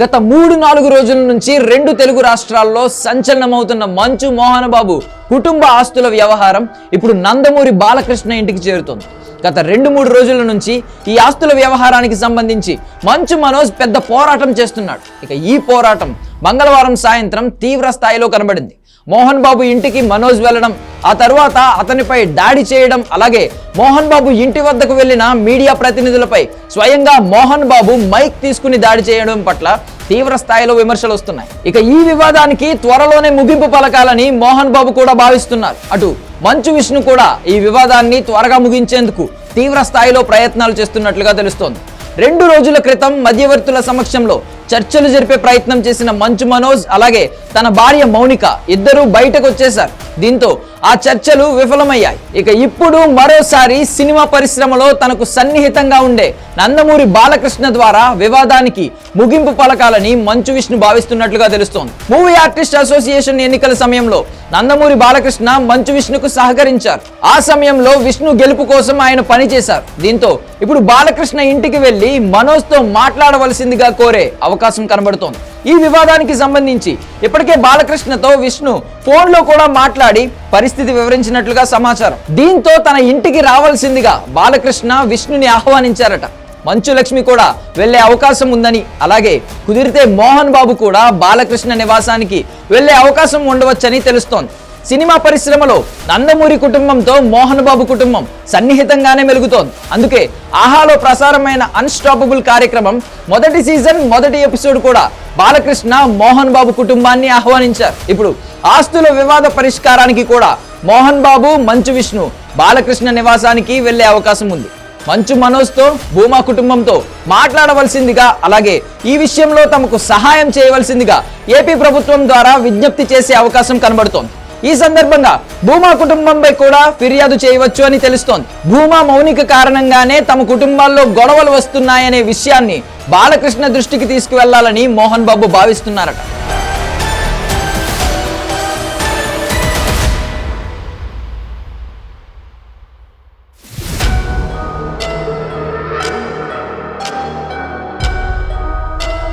గత 3-4 రోజుల నుంచి 2 తెలుగు రాష్ట్రాల్లో సంచలనమవుతున్న మంచు మోహన్ బాబు కుటుంబ ఆస్తుల వ్యవహారం ఇప్పుడు నందమూరి బాలకృష్ణ ఇంటికి చేరుతోంది. గత 2-3 రోజుల నుంచి ఈ ఆస్తుల వ్యవహారానికి సంబంధించి మంచు మనోజ్ పెద్ద పోరాటం చేస్తున్నాడు. ఇక ఈ పోరాటం మంగళవారం సాయంత్రం తీవ్ర స్థాయిలో కనబడింది. మోహన్ బాబు ఇంటికి మనోజ్ వెళ్లడం, ఆ తర్వాత అతనిపై దాడి చేయడం, అలాగే మోహన్ బాబు ఇంటి వద్దకు వెళ్లిన మీడియా ప్రతినిధులపై స్వయంగా మోహన్ బాబు మైక్ తీసుకుని దాడి చేయడం పట్ల తీవ్ర స్థాయిలో విమర్శలు వస్తున్నాయి. ఇక ఈ వివాదానికి త్వరలోనే ముగింపు పలకాలని మోహన్ బాబు కూడా భావిస్తున్నారు. అటు మంచు విష్ణు కూడా ఈ వివాదాన్ని త్వరగా ముగించేందుకు తీవ్ర స్థాయిలో ప్రయత్నాలు చేస్తున్నట్లుగా తెలుస్తోంది. 2 రోజుల క్రితం మధ్యవర్తుల సమక్షంలో చర్చలు జరిపే ప్రయత్నం చేసిన మంచు మనోజ్ అలాగే తన భార్య మౌనిక ఇద్దరూ బయటకు వచ్చేశారు. దీంతో ఆ చర్చలు విఫలమయ్యాయి. ఇక ఇప్పుడు మరోసారి సినిమా పరిశ్రమలో తనకు సన్నిహితంగా ఉండే నందమూరి బాలకృష్ణ ద్వారా వివాదానికి ముగింపు పలకాలని మంచు విష్ణు భావిస్తున్నట్లుగా తెలుస్తోంది. మూవీ ఆర్టిస్ట్ అసోసియేషన్ ఎన్నికల సమయంలో నందమూరి బాలకృష్ణ మంచు విష్ణుకు సహకరించారు. ఆ సమయంలో విష్ణు గెలుపు కోసం ఆయన పనిచేశారు. దీంతో ఇప్పుడు బాలకృష్ణ ఇంటికి వెళ్లి మనోజ్ తో మాట్లాడవలసిందిగా కోరే అవకాశం కనబడుతోంది. ఈ వివాదానికి సంబంధించి ఇప్పటికే బాలకృష్ణతో విష్ణు ఫోన్ లో కూడా మాట్లాడి పరిస్థితి వివరించినట్లుగా సమాచారం. దీంతో తన ఇంటికి రావాల్సిందిగా బాలకృష్ణ విష్ణుని ఆహ్వానించారట. మంచు లక్ష్మి కూడా వెళ్లే అవకాశం ఉందని, అలాగే కుదిరితే మోహన్ బాబు కూడా బాలకృష్ణ నివాసానికి వెళ్లే అవకాశం ఉండవచ్చని తెలుస్తోంది. సినిమా పరిశ్రమలో నందమూరి కుటుంబంతో మోహన్ బాబు కుటుంబం సన్నిహితంగానే మెలుగుతోంది. అందుకే ఆహాలో ప్రసారమైన అన్స్టాపబుల్ కార్యక్రమం మొదటి సీజన్ మొదటి ఎపిసోడ్ కూడా బాలకృష్ణ మోహన్ బాబు కుటుంబాన్ని ఆహ్వానించారు. ఇప్పుడు ఆస్తుల వివాద పరిష్కారానికి కూడా మోహన్ బాబు మంచు విష్ణు బాలకృష్ణ నివాసానికి వెళ్లే అవకాశం ఉంది. మంచు మనోజ్తో భూమా కుటుంబంతో మాట్లాడవలసిందిగా, అలాగే ఈ విషయంలో తమకు సహాయం చేయవలసిందిగా ఏపీ ప్రభుత్వం ద్వారా విజ్ఞప్తి చేసే అవకాశం కనబడుతోంది. ఈ సందర్భంగా భూమా కుటుంబంపై కూడా ఫిర్యాదు చేయవచ్చు అని తెలుస్తోంది. భూమా మౌనిక కారణంగానే తమ కుటుంబాల్లో గొడవలు వస్తున్నాయనే విషయాన్ని బాలకృష్ణ దృష్టికి తీసుకువెళ్లాలని మోహన్ బాబు భావిస్తున్నారట.